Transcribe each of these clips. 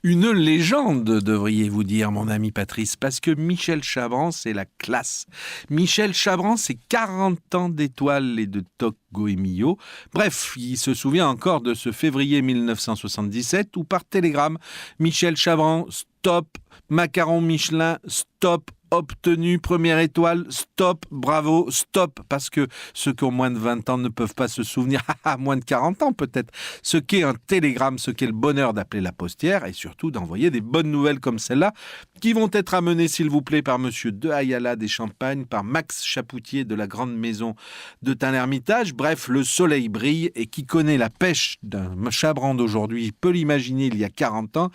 Une légende, devriez-vous dire, mon ami Patrice, parce que Michel Chabran, c'est la classe. Michel Chabran, c'est 40 ans d'étoiles et de toc Goemio. Bref, il se souvient encore de ce février 1977 où par télégramme, Michel Chabran, stop, macaron Michelin, stop, obtenu, première étoile, stop, bravo, stop, parce que ceux qui ont moins de 20 ans ne peuvent pas se souvenir, moins de 40 ans peut-être, ce qu'est un télégramme, ce qu'est le bonheur d'appeler la postière et surtout d'envoyer des bonnes nouvelles comme celle-là, qui vont être amenées, s'il vous plaît, par monsieur de Ayala des Champagnes, par Max Chapoutier de la Grande Maison de Tain-l'Hermitage. Bref, le soleil brille et qui connaît la pêche d'un Chabran d'aujourd'hui peut l'imaginer il y a 40 ans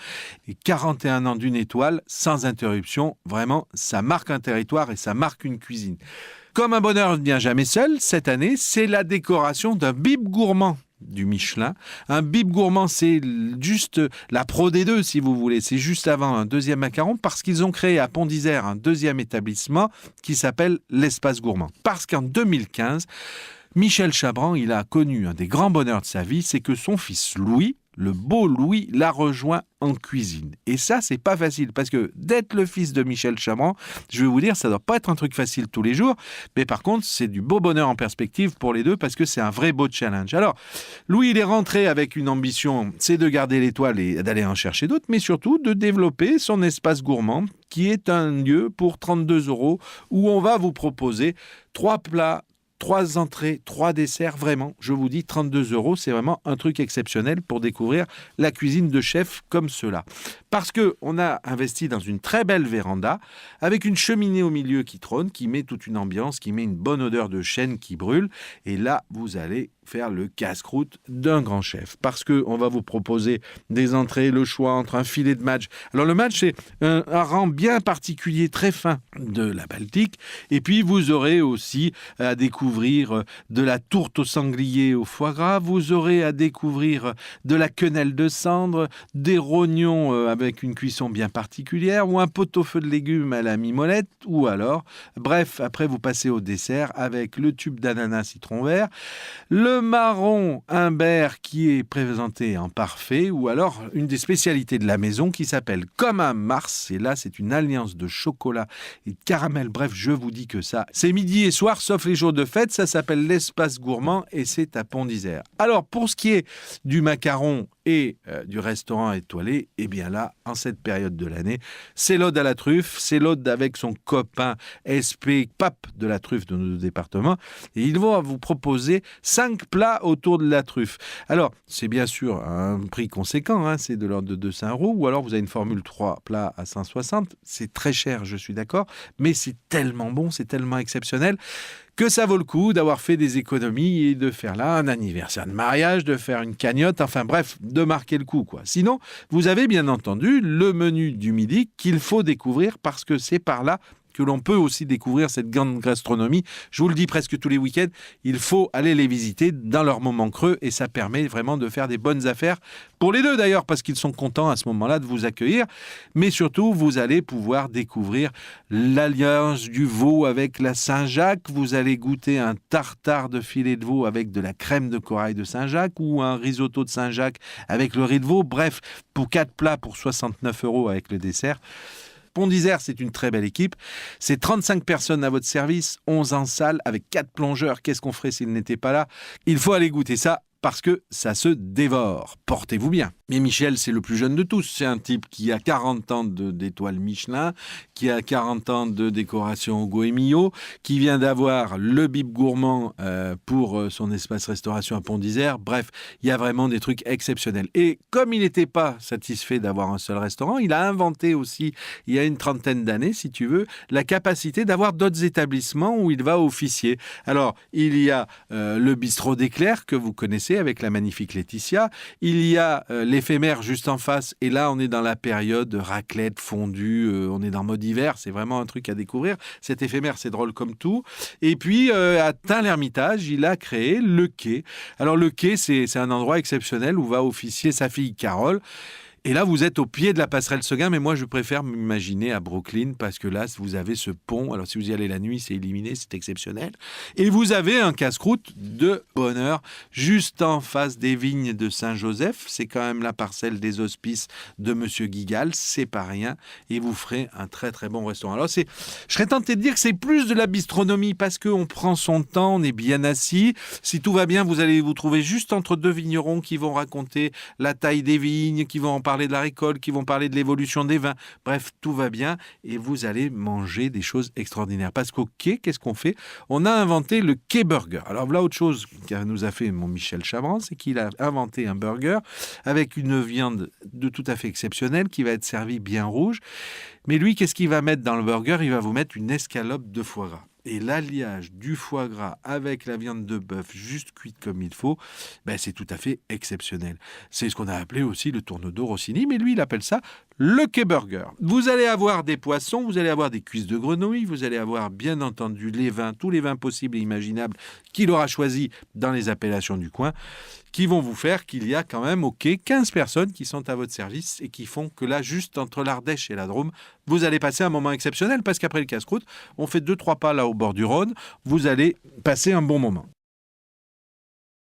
et 41 ans d'une étoile sans interruption. Vraiment, ça marque un territoire et ça marque une cuisine. Comme un bonheur ne vient jamais seul, cette année, c'est la décoration d'un bib gourmand du Michelin. Un bib gourmand, c'est juste la pro des deux, si vous voulez. C'est juste avant un deuxième macaron parce qu'ils ont créé à Pont d'Isère un deuxième établissement qui s'appelle l'Espace Gourmand. Parce qu'en 2015, Michel Chabran, il a connu un des grands bonheurs de sa vie, c'est que son fils Louis, le beau Louis, l'a rejoint en cuisine. Et ça, c'est pas facile, parce que d'être le fils de Michel Chabran, je vais vous dire, ça doit pas être un truc facile tous les jours, mais par contre, c'est du beau bonheur en perspective pour les deux, parce que c'est un vrai beau challenge. Alors, Louis, il est rentré avec une ambition, c'est de garder l'étoile et d'aller en chercher d'autres, mais surtout de développer son espace gourmand, qui est un lieu pour 32 €, où on va vous proposer 3 plats, 3 entrées, 3 desserts, vraiment, je vous dis, 32 €, c'est vraiment un truc exceptionnel pour découvrir la cuisine de chef comme cela. Parce qu'on a investi dans une très belle véranda, avec une cheminée au milieu qui trône, qui met toute une ambiance, qui met une bonne odeur de chêne qui brûle, et là, vous allez faire le casse-croûte d'un grand chef. Parce qu'on va vous proposer des entrées, le choix entre un filet de madge. Alors le madge, c'est un rang bien particulier, très fin de la Baltique. Et puis vous aurez aussi à découvrir de la tourte au sanglier au foie gras. Vous aurez à découvrir de la quenelle de cendre, des rognons avec une cuisson bien particulière, ou un pot-au-feu de légumes à la mimolette, ou alors, bref, après vous passez au dessert avec le tube d'ananas citron vert, le marron imbert qui est présenté en parfait, ou alors une des spécialités de la maison qui s'appelle Comme un Mars, et là c'est une alliance de chocolat et de caramel, bref je vous dis que ça, c'est midi et soir sauf les jours de fête, ça s'appelle l'Espace Gourmand et c'est à Pont d'Isère. Alors pour ce qui est du macaron et du restaurant étoilé, eh bien là, en cette période de l'année, c'est l'ode à la truffe, c'est l'ode avec son copain SP, pape de la truffe de nos départements, et ils vont vous proposer 5 plats autour de la truffe. Alors, c'est bien sûr un prix conséquent, hein, c'est de l'ordre de 200 €, ou alors vous avez une formule 3 plats à 160, c'est très cher, je suis d'accord, mais c'est tellement bon, c'est tellement exceptionnel, que ça vaut le coup d'avoir fait des économies et de faire là un anniversaire de mariage, de faire une cagnotte, enfin bref, de marquer le coup, quoi. Sinon, vous avez bien entendu le menu du midi qu'il faut découvrir parce que c'est par là que l'on peut aussi découvrir cette grande gastronomie. Je vous le dis presque tous les week-ends, il faut aller les visiter dans leur moment creux et ça permet vraiment de faire des bonnes affaires pour les deux d'ailleurs parce qu'ils sont contents à ce moment-là de vous accueillir. Mais surtout, vous allez pouvoir découvrir l'alliance du veau avec la Saint-Jacques. Vous allez goûter un tartare de filet de veau avec de la crème de corail de Saint-Jacques ou un risotto de Saint-Jacques avec le riz de veau. Bref, pour 4 plats pour 69 € avec le dessert. Pont d'Isère, c'est une très belle équipe. C'est 35 personnes à votre service, 11 en salle, avec 4 plongeurs. Qu'est-ce qu'on ferait s'ils n'étaient pas là? Il faut aller goûter ça parce que ça se dévore. Portez-vous bien. Mais Michel, c'est le plus jeune de tous. C'est un type qui a 40 ans d'étoiles Michelin, qui a 40 ans de décoration au Goemio, qui vient d'avoir le bib gourmand pour son espace restauration à Pont d'Isère. Bref, il y a vraiment des trucs exceptionnels. Et comme il n'était pas satisfait d'avoir un seul restaurant, il a inventé aussi, il y a une trentaine d'années, si tu veux, la capacité d'avoir d'autres établissements où il va officier. Alors, il y a le bistrot d'Éclair que vous connaissez avec la magnifique Laetitia. Il y a l'éphémère juste en face. Et là, on est dans la période raclette, fondue. On est dans mode hiver. C'est vraiment un truc à découvrir. Cet éphémère, c'est drôle comme tout. Et puis, à Tain-l'Hermitage, il a créé le Quai. Alors, le Quai, c'est un endroit exceptionnel où va officier sa fille Carole. Et là, vous êtes au pied de la passerelle Seguin, mais moi, je préfère m'imaginer à Brooklyn parce que là, vous avez ce pont. Alors, si vous y allez la nuit, c'est illuminé, c'est exceptionnel. Et vous avez un casse-croûte de bonheur juste en face des vignes de Saint-Joseph. C'est quand même la parcelle des hospices de Monsieur Guigal, c'est pas rien. Et vous ferez un très très bon restaurant. Alors, je serais tenté de dire que c'est plus de la bistronomie parce qu'on prend son temps, on est bien assis. Si tout va bien, vous allez vous trouver juste entre deux vignerons qui vont raconter la taille des vignes, qui vont en parler de la récolte, qui vont parler de l'évolution des vins. Bref, tout va bien et vous allez manger des choses extraordinaires. Parce qu'au quai, qu'est-ce qu'on fait? On a inventé le quai burger. Alors voilà autre chose que nous a fait mon Michel Chabran, c'est qu'il a inventé un burger avec une viande de tout à fait exceptionnelle qui va être servie bien rouge. Mais lui, qu'est-ce qu'il va mettre dans le burger? Il va vous mettre une escalope de foie gras. Et l'alliage du foie gras avec la viande de bœuf juste cuite comme il faut, c'est tout à fait exceptionnel. C'est ce qu'on a appelé aussi le tourneau Rossini, mais lui, il appelle ça le quai burger. Vous allez avoir des poissons, vous allez avoir des cuisses de grenouille, vous allez avoir bien entendu les vins, tous les vins possibles et imaginables qu'il aura choisis dans les appellations du coin, qui vont vous faire qu'il y a quand même au quai 15 personnes qui sont à votre service et qui font que là, juste entre l'Ardèche et la Drôme, vous allez passer un moment exceptionnel parce qu'après le casse-croûte, on fait 2-3 pas là au bord du Rhône, vous allez passer un bon moment.